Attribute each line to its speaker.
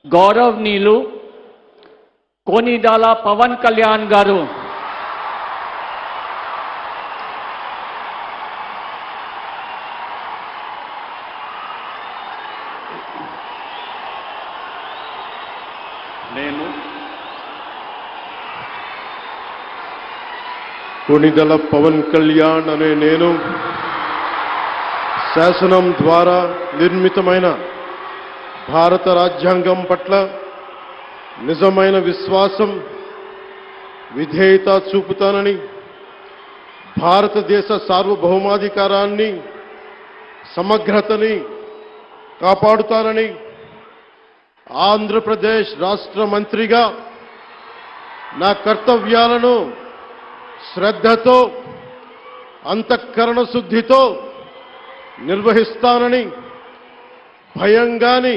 Speaker 1: గౌరవనీయులు కోనిడాల పవన్ కళ్యాణ్ గారు
Speaker 2: కొణిదెల పవన్ కళ్యాణ్ అనే నేను శాసనం ద్వారా నిర్మితమైన భారత రాజ్యాంగం పట్ల నిజమైన విశ్వాసం విధేయత చూపుతానని భారతదేశ సార్వభౌమాధికారాన్ని సమగ్రతని కాపాడుతానని ఆంధ్రప్రదేశ్ రాష్ట్ర మంత్రిగా నా కర్తవ్యాలను శ్రద్ధతో అంతఃకరణ శుద్ధితో నిర్వహిస్తానని భయం గాని